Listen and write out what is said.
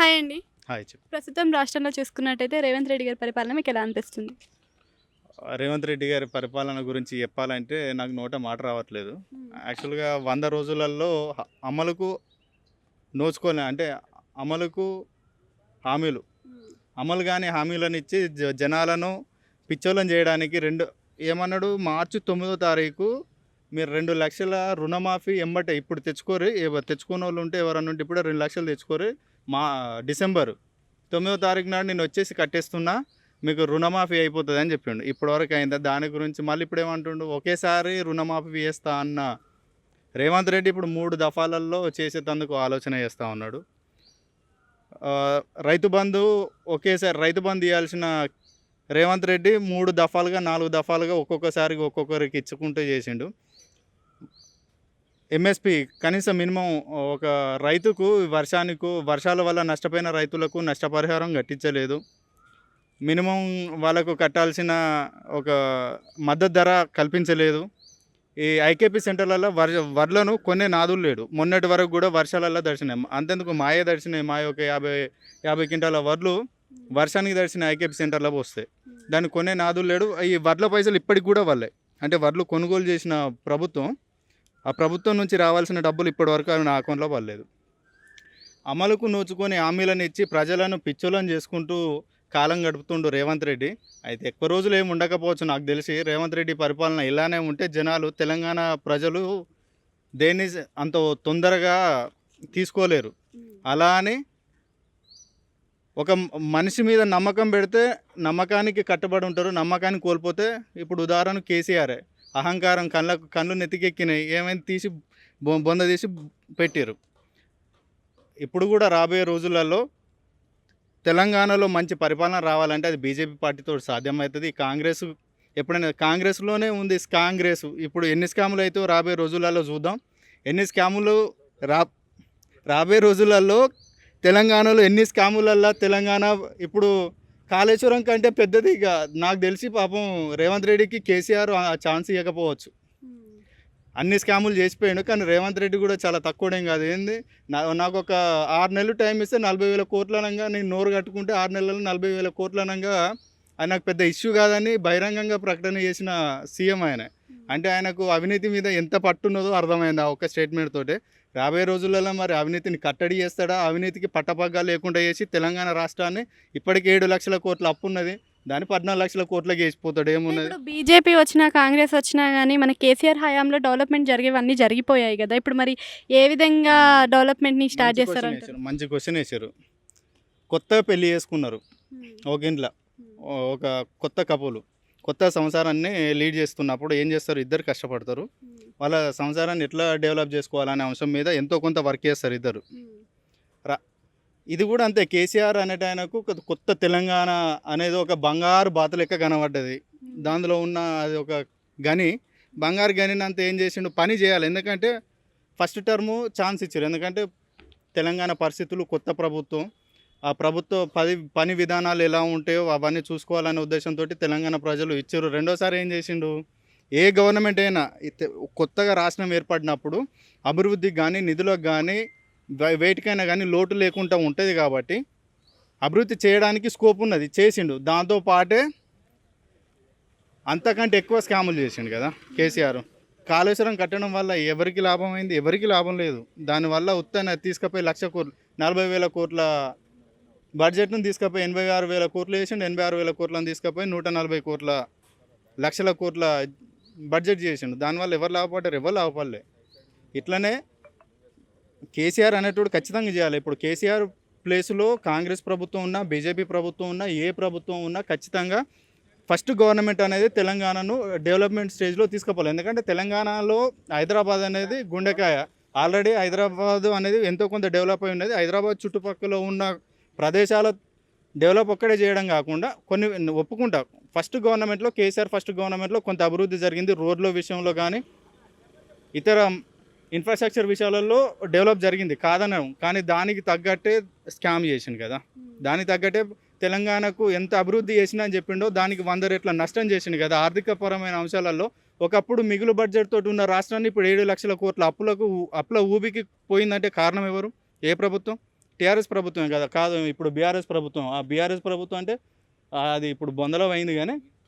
Hi అండి. Hi చెప్పు. ప్రస్తుతం రాష్ట్రంలో చూసుకున్నట్టయితే రేవంత్ రెడ్డి గారి పరిపాలన మీకు ఎలా అనిపిస్తుంది? రేవంత్ రెడ్డి గారి పరిపాలన గురించి చెప్పాలంటే నాకు నోట మాట రావట్లేదు. హ్మ్. యాక్చువల్‌గా 100 రోజులలో అమలుకు నోచుకొని అంటే అమలుకు హామీలు, హ్మ్. అమలు గాని హామీలనిచ్చి జనాలను పిచ్చోళ్ళని చేయడానికి ఏమన్నాడు మార్చి 9వ తారీఖు మీరు 2,00,000 రుణమాఫీ ఎమ్మటే ఇప్పుడు తెచ్చుకోరి. తెచ్చుకున్నోళ్ళు ఉంటే ఎవరన్నా ఉంటే ఇప్పుడే 2,00,000 తెచ్చుకోరి. మా డిసెంబర్ 9వ తారీఖు నాడు నేను వచ్చేసి కట్టేస్తున్నా. మీకు రుణమాఫీ అయిపోతదని చెప్పిండు. ఇప్పటివరకు అయిందా? దాని గురించి మళ్ళీ ఇప్పుడేమంటుండు? ఒకేసారి రుణమాఫీ చేస్తా అన్న రేవంత్ రెడ్డి ఇప్పుడు 3 దఫాలలో చేసేటందుకు ఆలోచన చేస్తా ఉన్నాడు. రైతు బంధు ఒకేసారి రైతు బంధు ఇయ్యాల్సిన రేవంత్ రెడ్డి 3 దఫాలుగా, 4 దఫాలుగా ఒక్కొక్కసారికి ఒక్కొక్కరికి ఇచ్చుకుంటూ చేసిండు. ఎంఎస్పి కనీసం మినిమం ఒక రైతుకు వర్షాల వల్ల నష్టపోయిన రైతులకు నష్టపరిహారం కట్టించలేదు. మినిమం వాళ్ళకు కట్టాల్సిన ఒక మద్దతు ధర కల్పించలేదు. ఈ ఐకేపీ సెంటర్లలో వడ్లను కొనే నాదులు లేడు. మొన్నటి వరకు కూడా వర్షాలలో దర్శనం. అంతెందుకు మాయే దర్శనం. మాయ ఒక 50 క్వింటాల వడ్లు వర్షానికి దర్శన ఐకేపీ సెంటర్లో వస్తాయి. దాన్ని కొనే నాదులు లేడు. ఈ వడ్ల పైసలు ఇప్పటికి కూడా వాళ్ళే. అంటే వడ్లు కొనుగోలు చేసిన ప్రభుత్వం, ఆ ప్రభుత్వం నుంచి రావాల్సిన డబ్బులు ఇప్పటివరకు అవి నా అకౌంట్లో పడలేదు. అమలుకు నోచుకొని హామీలను ఇచ్చి ప్రజలను పిచ్చోలను చేసుకుంటూ కాలం గడుపుతుండు రేవంత్ రెడ్డి. అయితే ఎక్కువ రోజులు ఏమి ఉండకపోవచ్చు నాకు తెలిసి. రేవంత్ రెడ్డి పరిపాలన ఇలానే ఉంటే జనాలు, తెలంగాణ ప్రజలు దేన్ని అంత తొందరగా తీసుకోలేరు. అలా అని ఒక మనిషి మీద నమ్మకం పెడితే నమ్మకానికి కట్టుబడి ఉంటారు. నమ్మకాన్ని కోల్పోతే ఇప్పుడు ఉదాహరణ కేసీఆర్ అహంకారం కళ్ళు నెత్తికెక్కినాయి. ఏమైనా తీసి బొంద తీసి పెట్టారు. ఇప్పుడు కూడా రాబోయే రోజులలో తెలంగాణలో మంచి పరిపాలన రావాలంటే అది బీజేపీ పార్టీతో సాధ్యమవుతుంది. కాంగ్రెస్ ఎప్పుడైనా కాంగ్రెస్లోనే ఉంది కాంగ్రెస్. ఇప్పుడు ఎన్ని స్కాములు అయితే రాబోయే రోజులలో చూద్దాం. ఎన్ని స్కాములు రాబోయే రోజులలో తెలంగాణలో ఎన్ని స్కాములల్లో తెలంగాణ ఇప్పుడు కాళేశ్వరం కంటే పెద్దది. ఇక నాకు తెలిసి పాపం రేవంత్ రెడ్డికి కేసీఆర్ ఆ ఛాన్స్ ఇవ్వకపోవచ్చు. అన్ని స్కాములు చేసిపోయాడు. కానీ రేవంత్ రెడ్డి కూడా చాలా తక్కువడేం కాదు. ఏంది నాకు ఒక 6 నెలలు టైం ఇస్తే 40,000 కోట్ల అనగా నేను నోరు కట్టుకుంటే 6 నెలల్లో 40,000 కోట్ల అనగా అది నాకు పెద్ద ఇష్యూ కాదని బహిరంగంగా ప్రకటన చేసిన సీఎం ఆయన. అంటే ఆయనకు అవినీతి మీద ఎంత పట్టున్నదో అర్థమైంది ఆ ఒక్క స్టేట్మెంట్ తోటే. రాబోయే రోజులలో మరి అవినీతిని కట్టడి చేస్తాడా? అవినీతికి పట్టపగ్గా లేకుండా చేసి తెలంగాణ రాష్ట్రాన్ని ఇప్పటికి 7 లక్షల కోట్ల అప్పు ఉన్నది. దాన్ని 14 లక్షల కోట్లకి వేసిపోతాడు. ఏమున్నది? ఇప్పుడు బీజేపీ వచ్చినా, కాంగ్రెస్ వచ్చినా గానీ మన కేసీఆర్ హయాంలో డెవలప్‌మెంట్ జరిగేవన్నీ జరిగిపోయాయి గదా! ఇప్పుడు మరి ఏ విధంగా డెవలప్‌మెంట్‌ని స్టార్ట్ చేస్తారంటారు? మంచి క్వశ్చన్ వేసారు. కొత్తగా పెళ్లి చేసుకున్నారు ఒక ఇంట్లో. ఒక కొత్త కపుల్ కొత్త సంసారాన్ని లీడ్ చేస్తున్నప్పుడు ఏం చేస్తారు? ఇద్దరు కష్టపడతారు. వాళ్ళ సంసారాన్ని ఎట్లా డెవలప్ చేసుకోవాలనే అంశం మీద ఎంతో కొంత వర్క్ చేస్తారు ఇద్దరు. ఇది కూడా అంతే. కేసీఆర్ అనేట ఆయనకు కొత్త తెలంగాణ అనేది ఒక బంగారు బాత లెక్క కనబడ్డది. దానిలో ఉన్న అది ఒక గని, బంగారు గనిని అంతా ఏం చేసిండు? పని చేయాలి. ఎందుకంటే ఫస్ట్ టర్ము ఛాన్స్ ఇచ్చారు. ఎందుకంటే తెలంగాణ పరిస్థితులు, కొత్త ప్రభుత్వం, ఆ ప్రభుత్వ పని విధానాలు ఎలా ఉంటాయో అవన్నీ చూసుకోవాలనే ఉద్దేశంతో తెలంగాణ ప్రజలు ఇచ్చారు. రెండోసారి ఏం చేసిండు? ఏ గవర్నమెంట్ అయినా కొత్తగా రాష్ట్రం ఏర్పడినప్పుడు అభివృద్ధికి కానీ, నిధులకు కానీ, వేటికైనా కానీ లోటు లేకుండా ఉంటుంది. కాబట్టి అభివృద్ధి చేయడానికి స్కోప్ ఉన్నది, చేసిండు. దాంతో పాటే అంతకంటే ఎక్కువ స్కాములు చేసిండు కదా కేసీఆర్. కాళేశ్వరం కట్టడం వల్ల ఎవరికి లాభం అయింది? ఎవరికి లాభం లేదు. దానివల్ల ఉత్తన తీసుకుపోయి 1,00,000 కోట్లు, 40,000 కోట్ల బడ్జెట్ను తీసుకుపోయి 86,000 కోట్లు వేసిండు. 86,000 కోట్లను తీసుకుపోయి 140 లక్షల కోట్ల బడ్జెట్ చేసిండు. దానివల్ల ఎవరు లాభపడ్డారు? ఎవరు లాభపడలే. ఇట్లనే కేసీఆర్ అనేటోడు ఖచ్చితంగా చేయాలి. ఇప్పుడు కేసీఆర్ ప్లేస్లో కాంగ్రెస్ ప్రభుత్వం ఉన్నా, బీజేపీ ప్రభుత్వం ఉన్నా, ఏ ప్రభుత్వం ఉన్నా ఖచ్చితంగా ఫస్ట్ గవర్నమెంట్ అనేది తెలంగాణను డెవలప్మెంట్ స్టేజ్లో తీసుకుపోవాలి. ఎందుకంటే తెలంగాణలో హైదరాబాద్ అనేది గుండెకాయ. ఆల్రెడీ హైదరాబాద్ అనేది ఎంతో కొంత డెవలప్ అయి ఉన్నది. హైదరాబాద్ చుట్టుపక్కల ఉన్న ప్రదేశాల డెవలప్ ఒక్కడే చేయడం కాకుండా కొన్ని ఒప్పుకుంటా, ఫస్ట్ గవర్నమెంట్లో కేసీఆర్ ఫస్ట్ గవర్నమెంట్లో కొంత అభివృద్ధి జరిగింది. రోడ్ల విషయంలో కానీ ఇతర ఇన్ఫ్రాస్ట్రక్చర్ విషయాలలో డెవలప్ జరిగింది కాదనడం. కానీ దానికి తగ్గట్టే స్కామ్ చేసిండు కదా. దానికి తగ్గట్టే తెలంగాణకు ఎంత అభివృద్ధి చేసినా అని చెప్పిండో దానికి 100 రెట్ల నష్టం చేసిండు కదా. ఆర్థికపరమైన అంశాలలో ఒకప్పుడు మిగులు బడ్జెట్ తోటి ఉన్న రాష్ట్రాన్ని ఇప్పుడు 7 లక్షల కోట్ల అప్పుల ఊబికి పోయిందంటే కారణం ఎవరు? ఏ ప్రభుత్వం? టీఆర్ఎస్ ప్రభుత్వమే కదా, కాదు ఇప్పుడు బీఆర్ఎస్ ప్రభుత్వం. ఆ బీఆర్ఎస్ ప్రభుత్వం అంటే అది ఇప్పుడు బొందలో అయింది కానీ